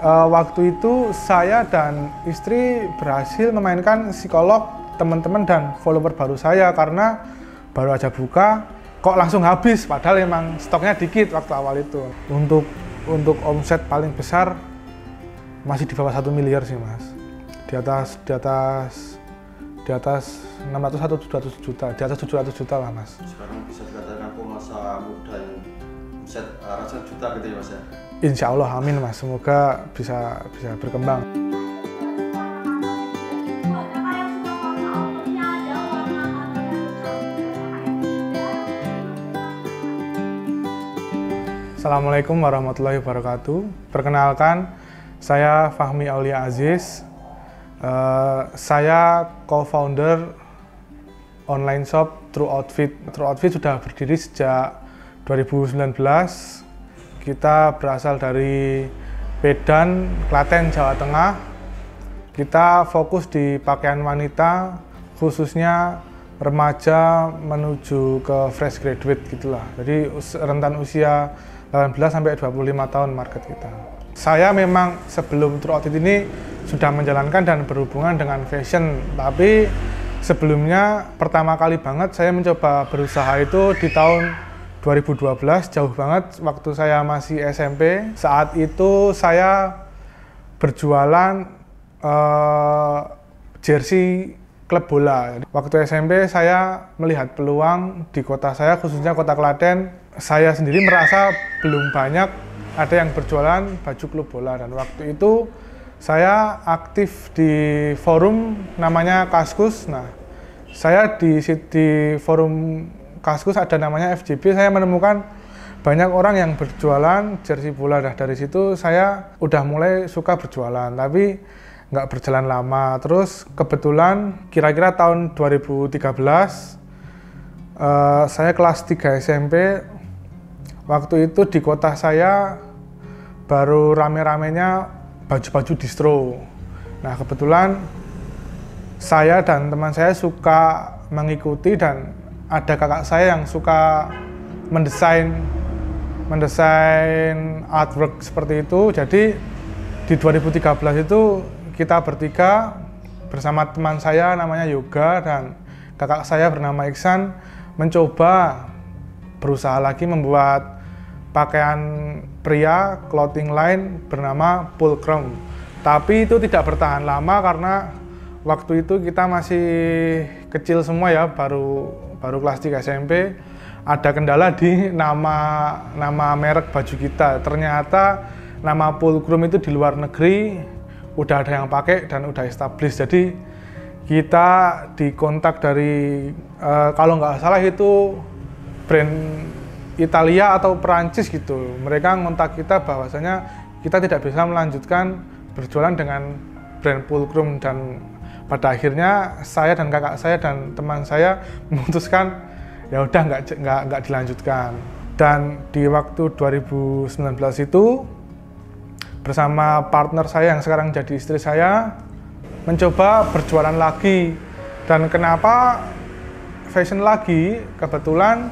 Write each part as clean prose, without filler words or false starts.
Waktu itu saya dan istri berhasil memainkan psikolog teman-teman dan follower baru saya karena baru aja buka kok langsung habis, padahal emang stoknya dikit waktu awal itu. Untuk omset paling besar masih di bawah 1 miliar sih Mas. Di atas 600 atau 700 juta, di atas 700 juta lah Mas. Sekarang bisa dikatakan pengusaha muda yang omset ratusan juta gitu ya Mas ya? Insya Allah, amin Mas, semoga bisa berkembang. Assalamualaikum warahmatullahi wabarakatuh. Perkenalkan, saya Fahmi Aulia Aziz. Saya co-founder online shop True Outfit. True Outfit sudah berdiri sejak 2019. Kita berasal dari Medan, Klaten, Jawa Tengah. Kita fokus di pakaian wanita, khususnya remaja menuju ke fresh graduate gitulah. Jadi rentan usia 18 sampai 25 tahun market kita. Saya memang sebelum True Outfit ini sudah menjalankan dan berhubungan dengan fashion, tapi sebelumnya pertama kali banget saya mencoba berusaha itu di tahun 2012, jauh banget waktu saya masih SMP. Saat itu saya berjualan jersey klub bola. Waktu SMP saya melihat peluang di kota saya, khususnya kota Klaten. Saya sendiri merasa belum banyak ada yang berjualan baju klub bola, dan waktu itu saya aktif di forum namanya Kaskus. Nah, saya di forum Kaskus ada namanya FJB, saya menemukan banyak orang yang berjualan jersey bola. Dari situ saya udah mulai suka berjualan, tapi nggak berjalan lama. Terus kebetulan kira-kira tahun 2013 saya kelas 3 SMP. Waktu itu di kota saya baru rame-ramenya baju-baju distro. Nah, kebetulan saya dan teman saya suka mengikuti, dan ada kakak saya yang suka mendesain artwork seperti itu. Jadi di 2013 itu kita bertiga bersama teman saya namanya Yoga dan kakak saya bernama Iksan mencoba berusaha lagi membuat pakaian pria clothing line bernama Pulcrum. Tapi itu tidak bertahan lama karena waktu itu kita masih kecil semua ya, baru kelas 3 SMP. Ada kendala di nama merek baju kita. Ternyata nama Pulcrum itu di luar negeri udah ada yang pakai dan udah established. Jadi kita dikontak dari kalau nggak salah itu brand Italia atau Perancis gitu. Mereka ngontak kita bahwasanya kita tidak bisa melanjutkan berjualan dengan brand Pulcrum, dan pada akhirnya saya dan kakak saya dan teman saya memutuskan ya udah nggak dilanjutkan. Dan di waktu 2019 itu bersama partner saya yang sekarang jadi istri saya mencoba berjualan lagi. Dan kenapa fashion lagi? Kebetulan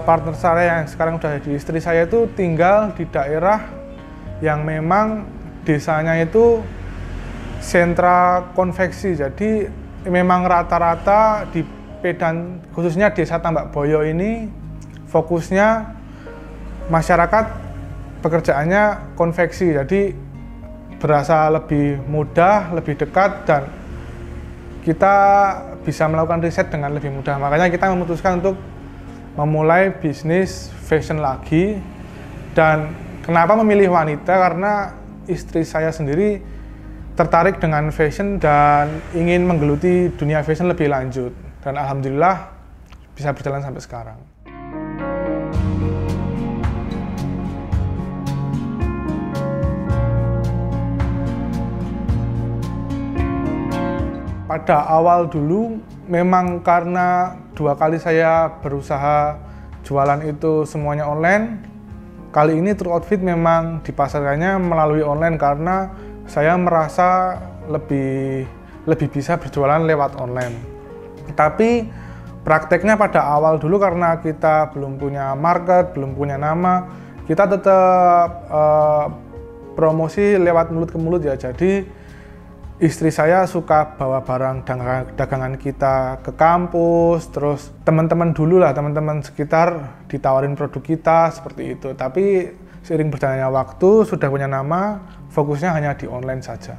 partner saya yang sekarang udah jadi istri saya itu tinggal di daerah yang memang desanya itu sentra konveksi. Jadi memang rata-rata di Medan, khususnya desa Tambak Boyo ini fokusnya masyarakat pekerjaannya konveksi. Jadi berasa lebih mudah, lebih dekat, dan kita bisa melakukan riset dengan lebih mudah. Makanya kita memutuskan untuk memulai bisnis fashion lagi. Dan kenapa memilih wanita? Karena istri saya sendiri tertarik dengan fashion dan ingin menggeluti dunia fashion lebih lanjut. Dan alhamdulillah bisa berjalan sampai sekarang. Pada awal dulu memang karena 2 kali saya berusaha jualan itu semuanya online. Kali ini True Outfit memang dipasarkannya melalui online karena saya merasa lebih bisa berjualan lewat online. Tapi prakteknya pada awal dulu karena kita belum punya market, belum punya nama, kita tetap promosi lewat mulut ke mulut ya. Jadi istri saya suka bawa barang dagangan kita ke kampus, terus teman-teman dulu lah, teman-teman sekitar ditawarin produk kita seperti itu. Tapi seiring berjalannya waktu, sudah punya nama, fokusnya hanya di online saja.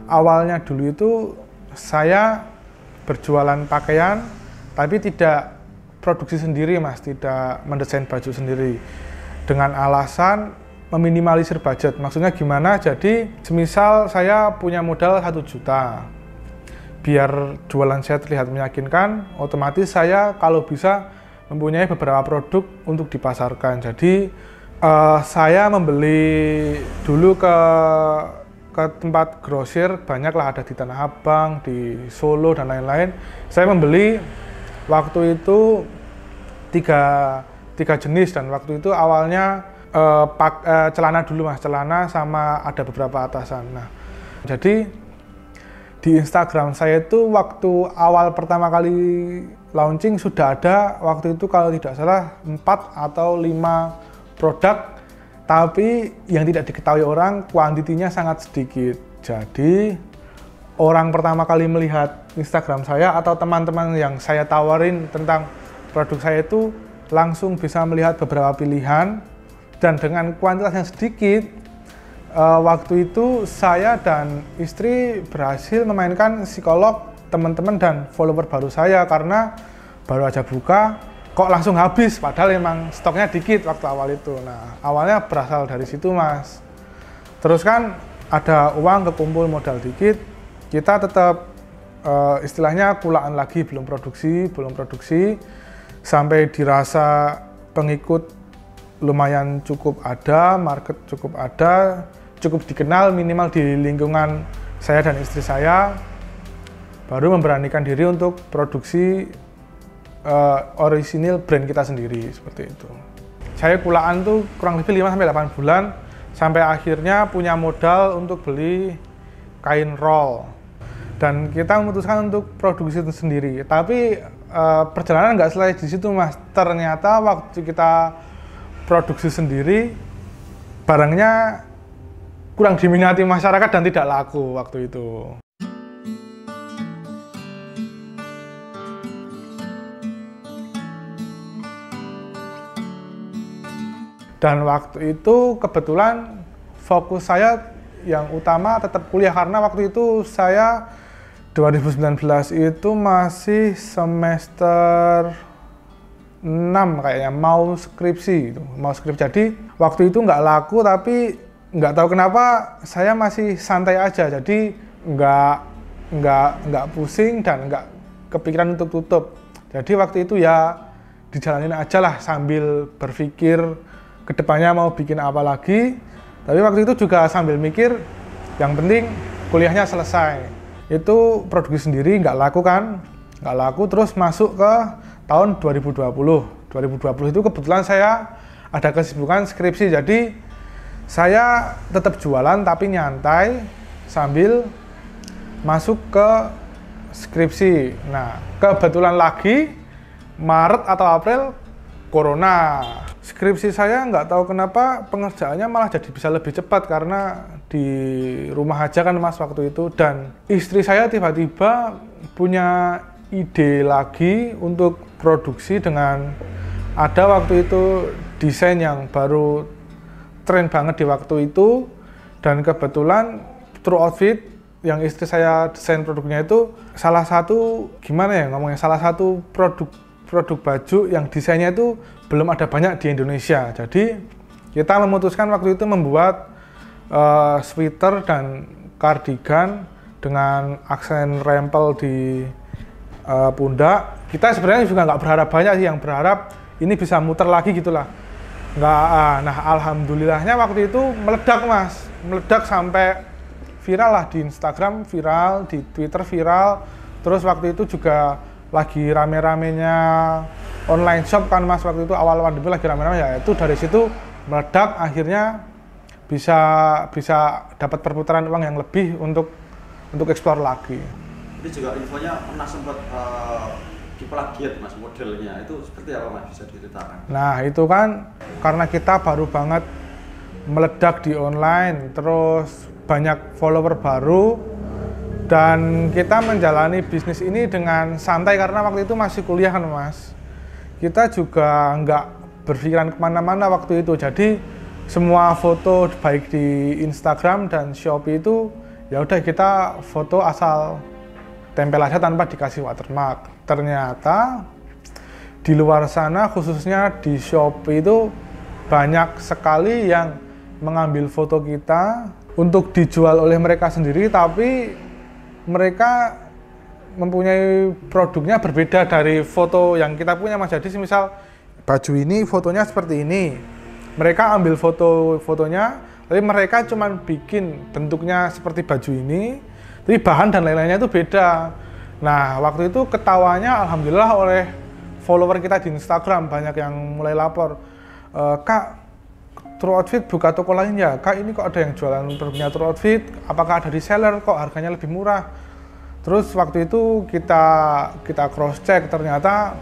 Awalnya dulu itu saya berjualan pakaian, tapi tidak produksi sendiri Mas, tidak mendesain baju sendiri. Dengan alasan meminimalisir budget. Maksudnya gimana? Jadi semisal saya punya modal 1 juta, biar jualan saya terlihat meyakinkan, otomatis saya kalau bisa mempunyai beberapa produk untuk dipasarkan. Jadi saya membeli dulu ke tempat grosir, banyaklah, ada di Tanah Abang, di Solo, dan lain-lain. Saya membeli waktu itu tiga jenis, dan waktu itu awalnya celana dulu Mas, celana sama ada beberapa atasan. Nah, jadi di Instagram saya itu waktu awal pertama kali launching sudah ada waktu itu kalau tidak salah 4 atau 5 produk, tapi yang tidak diketahui orang kuantitinya sangat sedikit. Jadi orang pertama kali melihat Instagram saya atau teman-teman yang saya tawarin tentang produk saya itu langsung bisa melihat beberapa pilihan, dan dengan kuantitas yang sedikit, waktu itu saya dan istri berhasil memainkan psikolog teman-teman dan follower baru saya, karena baru aja buka kok langsung habis, padahal emang stoknya dikit waktu awal itu. Nah, awalnya berasal dari situ Mas. Terus kan ada uang kekumpul modal dikit, kita tetap istilahnya kulaan lagi, belum produksi, sampai dirasa pengikut lumayan cukup ada, market cukup ada, cukup dikenal minimal di lingkungan saya dan istri saya, baru memberanikan diri untuk produksi orisinil brand kita sendiri, seperti itu. Saya kulaan tuh kurang lebih 5-8 bulan, sampai akhirnya punya modal untuk beli kain roll. Dan kita memutuskan untuk produksi itu sendiri. Tapi perjalanan nggak selesai di situ Mas. Ternyata waktu kita produksi sendiri, barangnya kurang diminati masyarakat dan tidak laku waktu itu. Dan waktu itu kebetulan fokus saya yang utama tetap kuliah, karena waktu itu saya 2019 itu masih semester 6 kayaknya, mau skripsi. Jadi waktu itu nggak laku, tapi nggak tahu kenapa saya masih santai aja. Jadi nggak pusing dan nggak kepikiran untuk tutup. Jadi waktu itu ya dijalanin aja lah sambil berpikir kedepannya mau bikin apa lagi. Tapi waktu itu juga sambil mikir, yang penting kuliahnya selesai. Itu produksi sendiri nggak laku kan, nggak laku, terus masuk ke tahun 2020. 2020 itu kebetulan saya ada kesibukan skripsi, jadi saya tetap jualan tapi nyantai sambil masuk ke skripsi. Nah, kebetulan lagi Maret atau April Corona. Skripsi saya nggak tahu kenapa pengerjaannya malah jadi bisa lebih cepat, karena di rumah aja kan Mas waktu itu. Dan istri saya tiba-tiba punya ide lagi untuk produksi, dengan ada waktu itu desain yang baru tren banget di waktu itu. Dan kebetulan True Outfit yang istri saya desain produknya itu salah satu, gimana ya ngomongnya, salah satu produk baju yang desainnya itu belum ada banyak di Indonesia. Jadi kita memutuskan waktu itu membuat sweater dan kardigan dengan aksen rempel di pundak. Kita sebenarnya juga nggak berharap banyak sih, yang berharap ini bisa muter lagi gitulah. Nah alhamdulillahnya waktu itu meledak Mas, meledak sampai viral lah di Instagram, viral di Twitter, viral. Terus waktu itu juga lagi rame-ramenya online shop kan Mas, waktu itu awal pandemi lagi rame-rame, ya itu dari situ meledak, akhirnya bisa dapat perputaran uang yang lebih untuk eksplor lagi. Jadi juga infonya pernah sempat diplagiat Mas modelnya, itu seperti apa Mas, bisa diceritakan? Nah itu kan karena kita baru banget meledak di online, terus banyak follower baru, dan kita menjalani bisnis ini dengan santai karena waktu itu masih kuliah kan Mas. Kita juga nggak berpikiran kemana-mana waktu itu, jadi semua foto baik di Instagram dan Shopee itu ya udah kita foto asal tempel aja tanpa dikasih watermark. Ternyata di luar sana khususnya di Shopee itu banyak sekali yang mengambil foto kita untuk dijual oleh mereka sendiri, tapi mereka mempunyai produknya berbeda dari foto yang kita punya Mas. Jadi misal baju ini fotonya seperti ini, mereka ambil fotonya, tapi mereka cuman bikin bentuknya seperti baju ini, tapi bahan dan lain-lainnya itu beda. Nah waktu itu ketawanya alhamdulillah oleh follower kita di Instagram, banyak yang mulai lapor, Kak, True Outfit buka toko lain ya? Kak, ini kok ada yang jualan produknya True Outfit? Apakah ada reseller? Kok harganya lebih murah? Terus waktu itu kita cross check, ternyata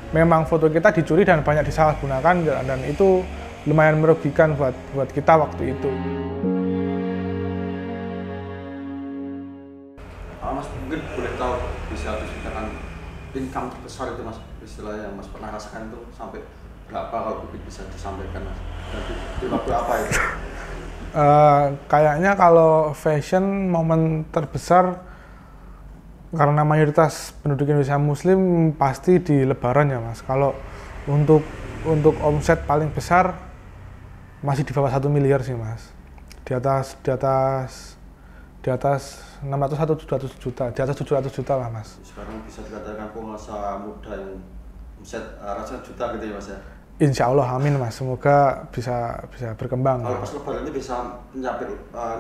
memang foto kita dicuri dan banyak disalahgunakan, dan itu lumayan merugikan buat kita waktu itu. Mas mungkin boleh tahu, bisa diceritakan income terbesar itu Mas, istilahnya yang Mas pernah rasakan itu sampai berapa, kalau bisa disampaikan Mas? Dan di waktu apa itu? Kayaknya kalau fashion momen terbesar karena mayoritas penduduk Indonesia Muslim pasti di Lebaran ya Mas. Kalau untuk omset paling besar masih di bawah 1 miliar sih Mas. Di atas 600 atau 700 juta, di atas 700 juta lah Mas. Sekarang bisa dikatakan pengusaha muda yang omset ratusan juta gitu ya Mas ya? Insya Allah, amin Mas. Semoga bisa berkembang. Kalau pas Lebaran ini bisa mencapai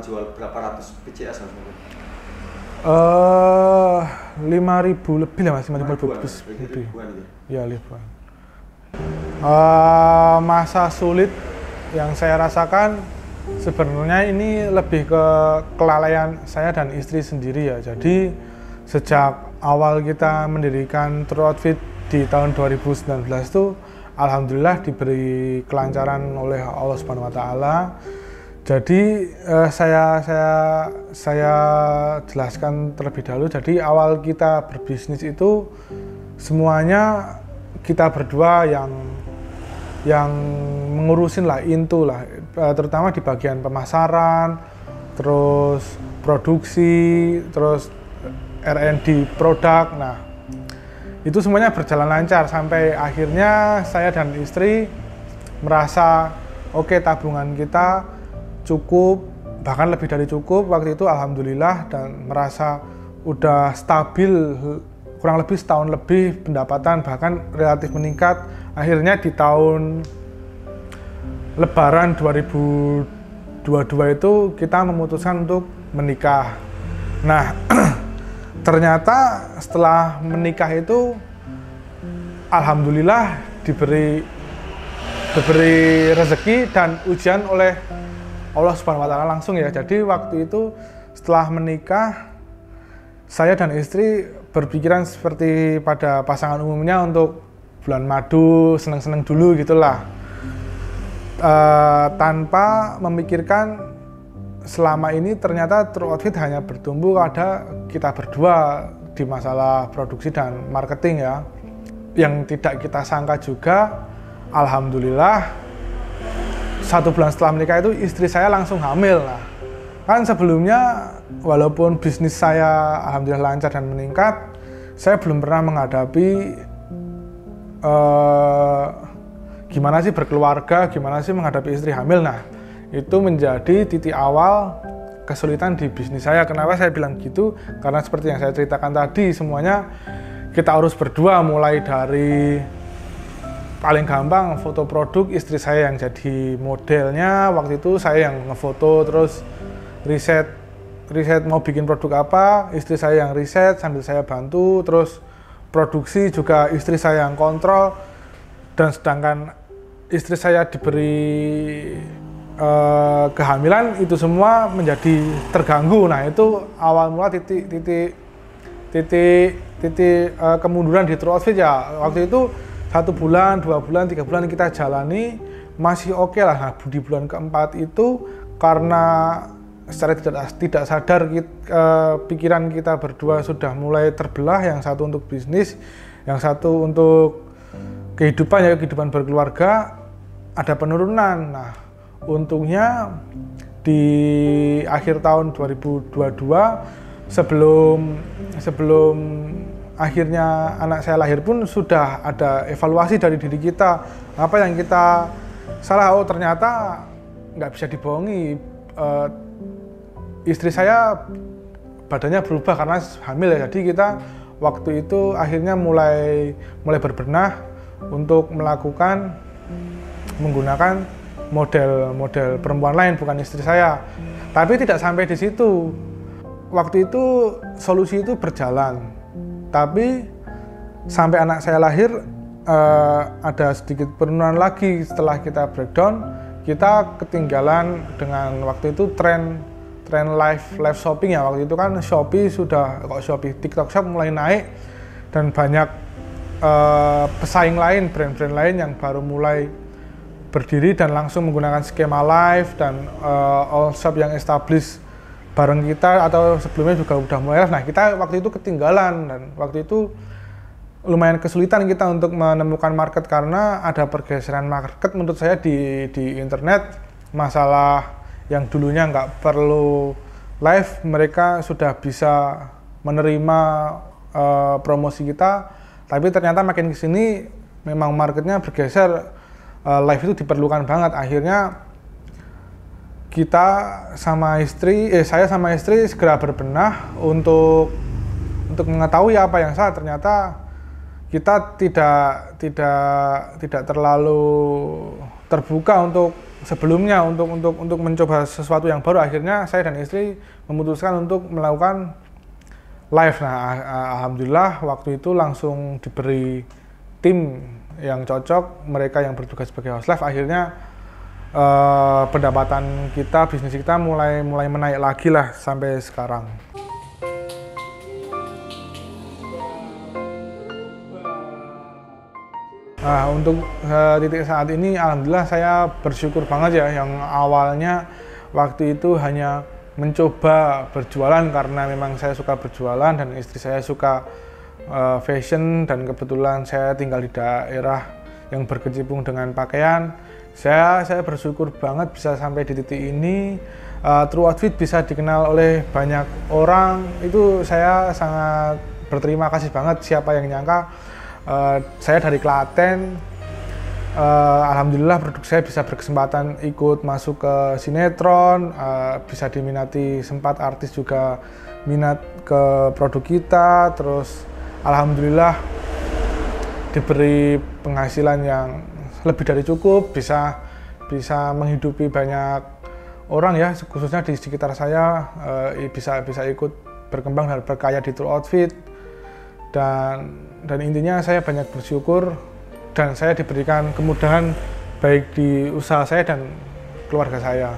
jual berapa ratus PCS Mas? 5.000 lebih lah Mas, 5.000 lebih. Ya, ribuan. Masa sulit yang saya rasakan sebenarnya ini lebih ke kelalaian saya dan istri sendiri ya. Jadi sejak awal kita mendirikan True Outfit di tahun 2019 itu alhamdulillah diberi kelancaran oleh Allah Subhanahu wa taala. Jadi saya jelaskan terlebih dahulu. Jadi awal kita berbisnis itu semuanya kita berdua yang mengurusin lah, terutama di bagian pemasaran, terus produksi, terus R&D produk. Nah, itu semuanya berjalan lancar sampai akhirnya saya dan istri merasa oke, tabungan kita cukup, bahkan lebih dari cukup waktu itu alhamdulillah, dan merasa udah stabil kurang lebih setahun lebih, pendapatan bahkan relatif meningkat. Akhirnya di tahun Lebaran 2022 itu kita memutuskan untuk menikah. Nah, ternyata setelah menikah itu alhamdulillah diberi rezeki dan ujian oleh Allah Subhanahu wa taala langsung ya. Jadi waktu itu setelah menikah, saya dan istri berpikiran seperti pada pasangan umumnya untuk bulan madu, seneng-seneng dulu gitulah. Tanpa memikirkan selama ini ternyata True Outfit hanya bertumbuh pada kita berdua di masalah produksi dan marketing ya. Yang tidak kita sangka juga, alhamdulillah 1 bulan setelah menikah itu istri saya langsung hamil lah. Kan sebelumnya walaupun bisnis saya alhamdulillah lancar dan meningkat, saya belum pernah menghadapi gimana sih berkeluarga, gimana sih menghadapi istri hamil. Nah, itu menjadi titik awal kesulitan di bisnis saya. Kenapa saya bilang gitu? Karena seperti yang saya ceritakan tadi, semuanya kita urus berdua, mulai dari paling gampang foto produk, istri saya yang jadi modelnya, waktu itu saya yang ngefoto, terus riset mau bikin produk apa, istri saya yang riset sambil saya bantu, terus produksi juga istri saya yang kontrol, dan sedangkan istri saya diberi kehamilan, itu semua menjadi terganggu. Nah, itu awal mula titik kemunduran di True Outfit ya waktu itu 1 bulan, 2 bulan, 3 bulan kita jalani masih oke lah. Nah, di bulan keempat itu karena secara tidak sadar pikiran kita berdua sudah mulai terbelah, yang satu untuk bisnis, yang satu untuk kehidupan berkeluarga, ada penurunan. Nah, untungnya di akhir tahun 2022 sebelum akhirnya anak saya lahir pun sudah ada evaluasi dari diri kita, apa yang kita salah. Oh, ternyata nggak bisa dibohongi, istri saya badannya berubah karena hamil ya. Jadi kita waktu itu akhirnya mulai berbenah untuk menggunakan model perempuan lain, bukan istri saya. Tapi tidak sampai di situ. Waktu itu solusi itu berjalan, tapi sampai anak saya lahir ada sedikit penurunan lagi. Setelah kita breakdown, kita ketinggalan dengan waktu itu tren live shopping ya. Waktu itu kan TikTok Shop mulai naik dan banyak pesaing lain, brand-brand lain yang baru mulai berdiri dan langsung menggunakan skema live, dan all shop yang established bareng kita atau sebelumnya juga udah mulai live. Nah, kita waktu itu ketinggalan, dan waktu itu lumayan kesulitan kita untuk menemukan market karena ada pergeseran market menurut saya di internet. Masalah yang dulunya nggak perlu live, mereka sudah bisa menerima promosi kita, tapi ternyata makin kesini memang marketnya bergeser, live itu diperlukan banget. Akhirnya saya sama istri segera berbenah untuk mengetahui apa yang salah. Ternyata kita tidak terlalu terbuka sebelumnya untuk mencoba sesuatu yang baru. Akhirnya saya dan istri memutuskan untuk melakukan live. Nah, alhamdulillah waktu itu langsung diberi tim yang cocok, mereka yang bertugas sebagai host live. Akhirnya pendapatan kita, bisnis kita mulai menaik lagi lah sampai sekarang. Nah, untuk titik saat ini alhamdulillah saya bersyukur banget ya, yang awalnya waktu itu hanya mencoba berjualan karena memang saya suka berjualan dan istri saya suka fashion, dan kebetulan saya tinggal di daerah yang berkecimpung dengan pakaian. Saya bersyukur banget bisa sampai di titik ini. True Outfit bisa dikenal oleh banyak orang, itu saya sangat berterima kasih banget. Siapa yang nyangka saya dari Klaten, alhamdulillah produk saya bisa berkesempatan ikut masuk ke sinetron, bisa diminati, sempat artis juga minat ke produk kita, terus alhamdulillah diberi penghasilan yang lebih dari cukup, bisa menghidupi banyak orang ya, khususnya di sekitar saya, bisa ikut berkembang dan berkarya di True Outfit, dan intinya saya banyak bersyukur dan saya diberikan kemudahan baik di usaha saya dan keluarga saya.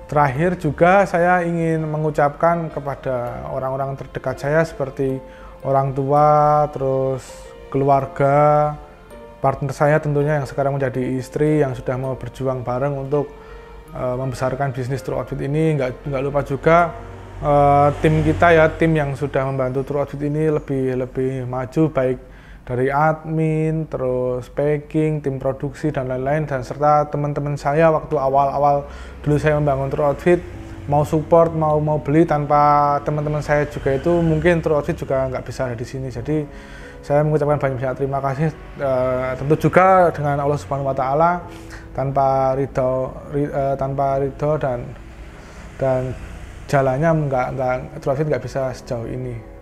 Terakhir juga saya ingin mengucapkan kepada orang-orang terdekat saya seperti orang tua, terus keluarga, partner saya tentunya yang sekarang menjadi istri, yang sudah mau berjuang bareng untuk membesarkan bisnis True Outfit ini. Nggak lupa juga tim kita ya, tim yang sudah membantu True Outfit ini lebih maju, baik dari admin, terus packing, tim produksi dan lain-lain, dan serta teman-teman saya waktu awal-awal dulu saya membangun True Outfit, mau support, mau beli, tanpa teman-teman saya juga itu mungkin True Outfit juga nggak bisa ada di sini. Jadi saya mengucapkan banyak terima kasih, tentu juga dengan Allah Subhanahu Wa Taala, tanpa ridho dan jalannya True Outfit nggak bisa sejauh ini.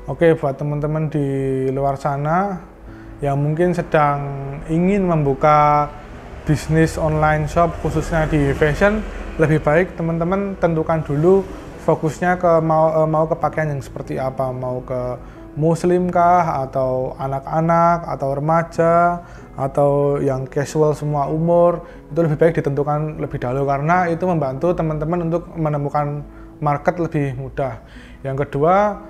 Oke, buat teman-teman di luar sana yang mungkin sedang ingin membuka bisnis online shop khususnya di fashion, lebih baik teman-teman tentukan dulu fokusnya ke mau ke pakaian yang seperti apa, mau ke muslim kah, atau anak-anak, atau remaja, atau yang casual semua umur. Itu lebih baik ditentukan lebih dahulu karena itu membantu teman-teman untuk menemukan market lebih mudah. Yang kedua,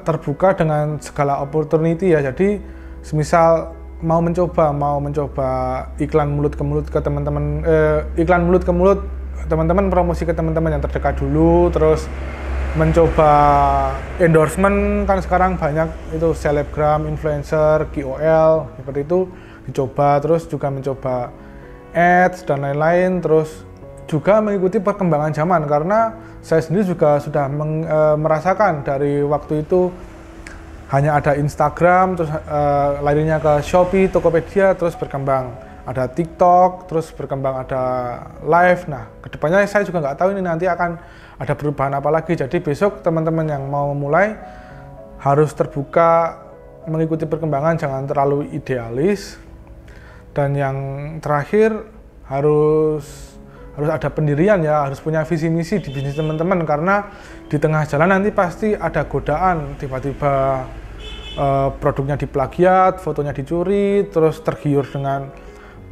terbuka dengan segala opportunity ya. Jadi semisal mau mencoba iklan mulut ke mulut ke teman-teman, iklan mulut ke mulut teman-teman, promosi ke teman-teman yang terdekat dulu, terus mencoba endorsement, kan sekarang banyak itu selebgram, influencer, KOL seperti itu dicoba, terus juga mencoba ads dan lain-lain, terus juga mengikuti perkembangan zaman karena saya sendiri juga sudah merasakan dari waktu itu hanya ada Instagram, terus larinya ke Shopee, Tokopedia, terus berkembang ada TikTok, terus berkembang ada live. Nah, kedepannya saya juga nggak tahu ini nanti akan ada perubahan apa lagi. Jadi besok teman-teman yang mau mulai harus terbuka mengikuti perkembangan, jangan terlalu idealis. Dan yang terakhir harus ada pendirian ya, harus punya visi misi di bisnis teman-teman, karena di tengah jalan nanti pasti ada godaan, tiba-tiba produknya diplagiat, fotonya dicuri, terus tergiur dengan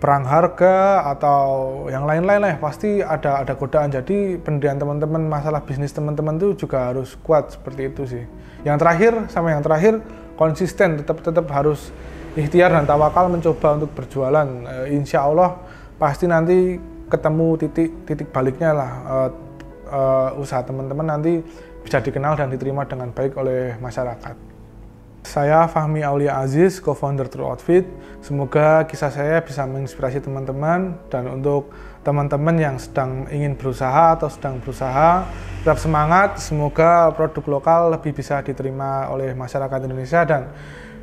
perang harga atau yang lain-lain lah, pasti ada godaan. Jadi pendirian teman-teman, masalah bisnis teman-teman itu juga harus kuat seperti itu sih. Yang terakhir konsisten, tetap harus ikhtiar dan tawakal mencoba untuk berjualan. Insya Allah pasti nanti ketemu titik baliknya lah, usaha teman-teman nanti bisa dikenal dan diterima dengan baik oleh masyarakat. Saya Fahmi Aulia Aziz, co-founder True Outfit. Semoga kisah saya bisa menginspirasi teman-teman, dan untuk teman-teman yang sedang ingin berusaha atau sedang berusaha, tetap semangat. Semoga produk lokal lebih bisa diterima oleh masyarakat Indonesia dan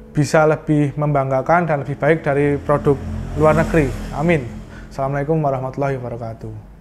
bisa lebih membanggakan dan lebih baik dari produk luar negeri. Amin. Assalamualaikum warahmatullahi wabarakatuh.